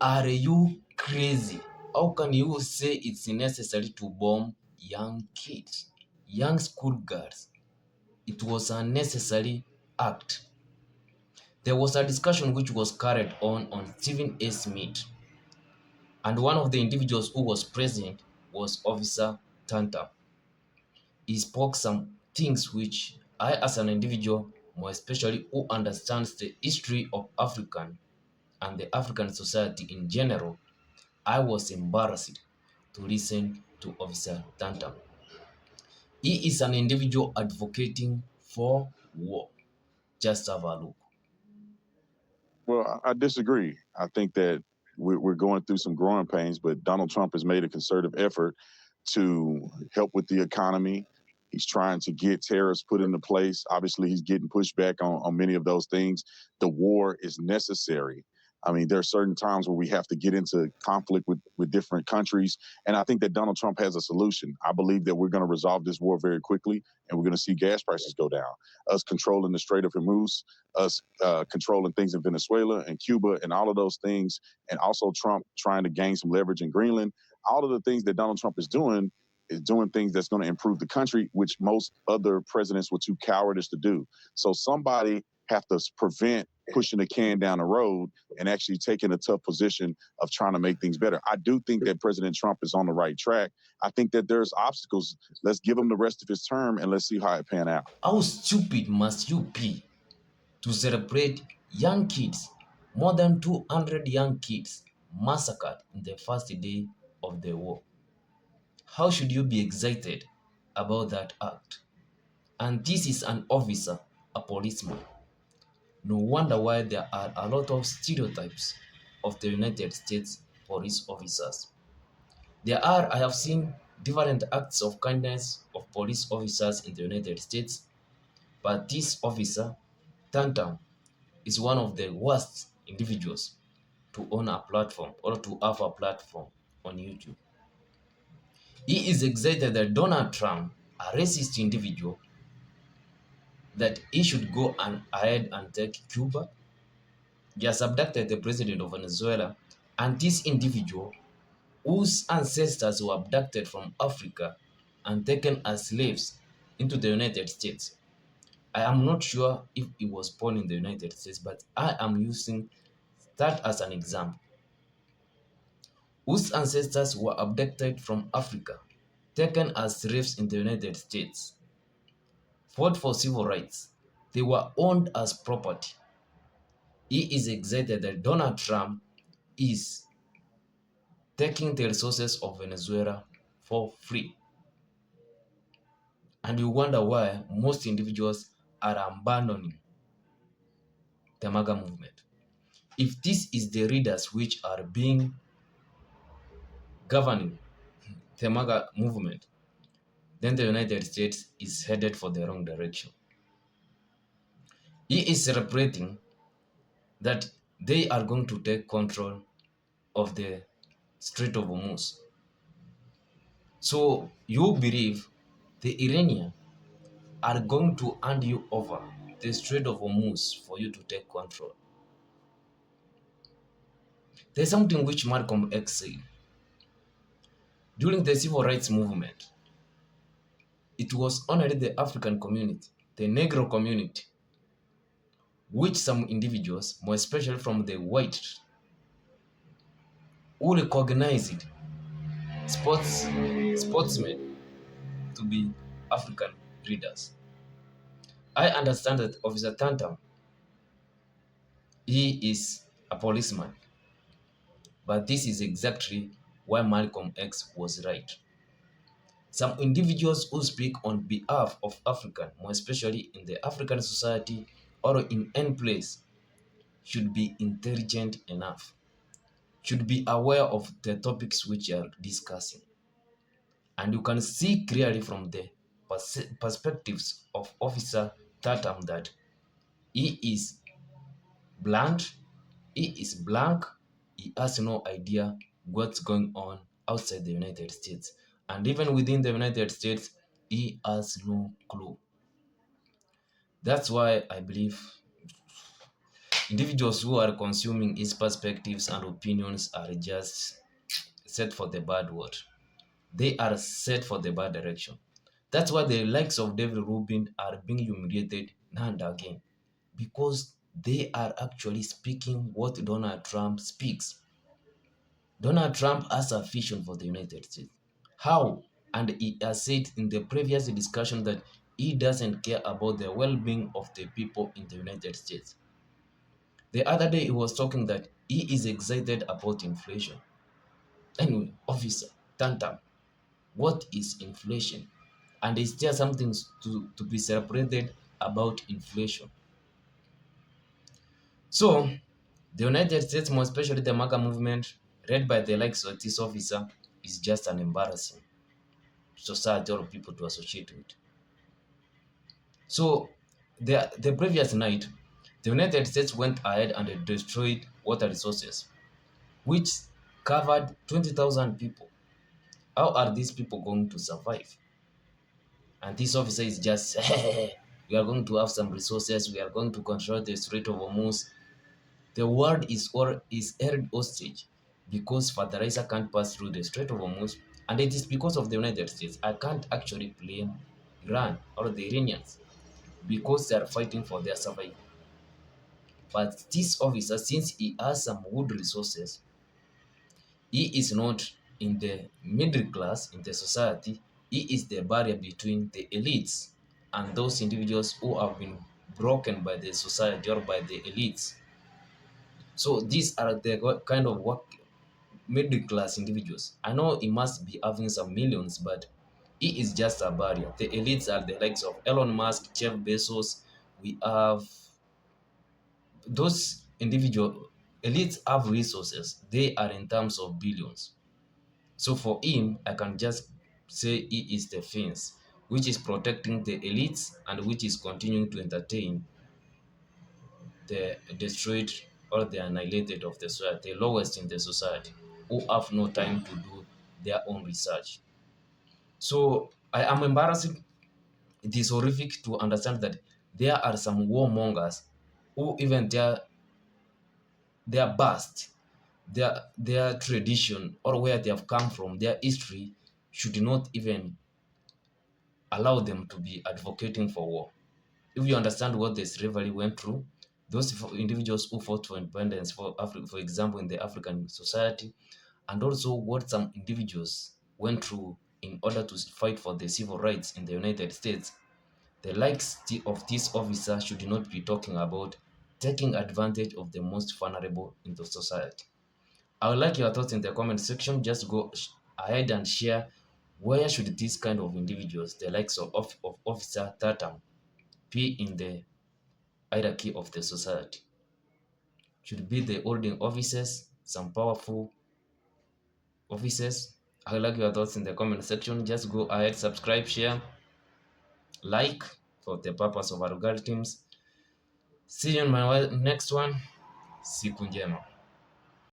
Are you crazy? How can you say it's necessary to bomb young kids, young schoolgirls? It was a necessary act. There was a discussion which was carried on Stephen A. Smith, and one of the individuals who was present was Officer Tatum. He spoke some things which I, as an individual, more especially who understands the history of African and the African society in general, I was embarrassed to listen to Officer Tantam. He is an individual advocating for war. Just have a look. Well, I disagree. I think that we're going through some growing pains, but Donald Trump has made a concerted effort to help with the economy. He's trying to get tariffs put into place. Obviously, he's getting pushback on many of those things. The war is necessary. I mean, there are certain times where we have to get into conflict with different countries. And I think that Donald Trump has a solution. I believe that we're going to resolve this war very quickly and we're going to see gas prices go down. Us controlling the Strait of Hormuz, us controlling things in Venezuela and Cuba and all of those things, and also Trump trying to gain some leverage in Greenland. All of the things that Donald Trump is doing things that's going to improve the country, which most other presidents were too cowardice to do. So somebody have to prevent pushing the can down the road and actually taking a tough position of trying to make things better. I do think that President Trump is on the right track. I think that there's obstacles. Let's give him the rest of his term and let's see how it pan out. How stupid must you be to celebrate young kids, more than 200 young kids massacred in the first day of the war? How should you be excited about that act? And this is an officer, a policeman. No wonder why there are a lot of stereotypes of the United States police officers. I have seen different acts of kindness of police officers in the United States, but this officer, Tantam, is one of the worst individuals to own a platform or to have a platform on YouTube. He is excited that Donald Trump, a racist individual, that he should go ahead and take Cuba. He has abducted the president of Venezuela, and this individual, whose ancestors were abducted from Africa and taken as slaves into the United States. I am not sure if he was born in the United States, but I am using that as an example. Whose ancestors were abducted from Africa, taken as slaves in the United States, fought for civil rights. They were owned as property. He is excited that Donald Trump is taking the resources of Venezuela for free. And you wonder why most individuals are abandoning the MAGA movement. If this is the leaders which are being governing the MAGA movement, then the United States is headed for the wrong direction. He is celebrating that they are going to take control of the Strait of Hormuz. So you believe the Iranians are going to hand you over the Strait of Hormuz for you to take control. There's something which Malcolm X said. During the civil rights movement, it was only the African community, the Negro community, which some individuals, more especially from the white, who recognized sportsmen to be African leaders. I understand that Officer Tantam, he is a policeman, but this is exactly why Malcolm X was right. Some individuals who speak on behalf of African, more especially in the African society or in any place, should be intelligent enough, should be aware of the topics which you are discussing. And you can see clearly from the perspectives of Officer Tatum that he is blunt, he is blank, he has no idea what's going on outside the United States. And even within the United States, he has no clue. That's why I believe Individuals who are consuming his perspectives and opinions are just set for the bad word. They are set for the bad direction. That's why the likes of David Rubin are being humiliated now and again, because they are actually speaking what Donald Trump speaks. Donald Trump has a vision for the United States. How? And he has said in the previous discussion that he doesn't care about the well-being of the people in the United States. The other day he was talking that he is excited about inflation. Anyway, officer, Tatum, what is inflation? And is there something to be celebrated about inflation? So, the United States, more especially the MAGA movement, led by the likes of this officer, is just an embarrassing society or people to associate with. So, the previous night, the United States went ahead and destroyed water resources, which covered 20,000 people. How are these people going to survive? And this officer is just, we are going to have some resources, we are going to control the Strait of Hormuz. The world is held hostage because fertilizer can't pass through the Strait of Hormuz, and it is because of the United States. I can't actually blame Iran or the Iranians because they are fighting for their survival. But this officer, since he has some good resources, he is not in the middle class in the society. He is the barrier between the elites and those individuals who have been broken by the society or by the elites. So these are the kind of work middle class individuals. I know he must be having some millions, but he is just a barrier. The elites are the likes of Elon Musk, Jeff Bezos. We have those individual elites have resources. They are in terms of billions. So for him, I can just say he is the fence, which is protecting the elites and which is continuing to entertain the destroyed or the annihilated of the society, the lowest in the society, who have no time to do their own research. So I am embarrassed. It is horrific to understand that there are some warmongers who even their past, their tradition, or where they have come from, their history should not even allow them to be advocating for war. If you understand what the slavery went through, those individuals who fought for independence, for example, in the African society, and also what some individuals went through in order to fight for the civil rights in the United States, the likes of this officer should not be talking about taking advantage of the most vulnerable in the society. I would like your thoughts in the comment section. Just go ahead and share where should these kind of individuals, the likes of Officer Tatum, be in the hierarchy of the society? Should be the holding offices, some powerful offices? I would like your thoughts in the comment section. Just go ahead, subscribe, share, like for the purpose of algorithms. See you in my next one. Siku njema.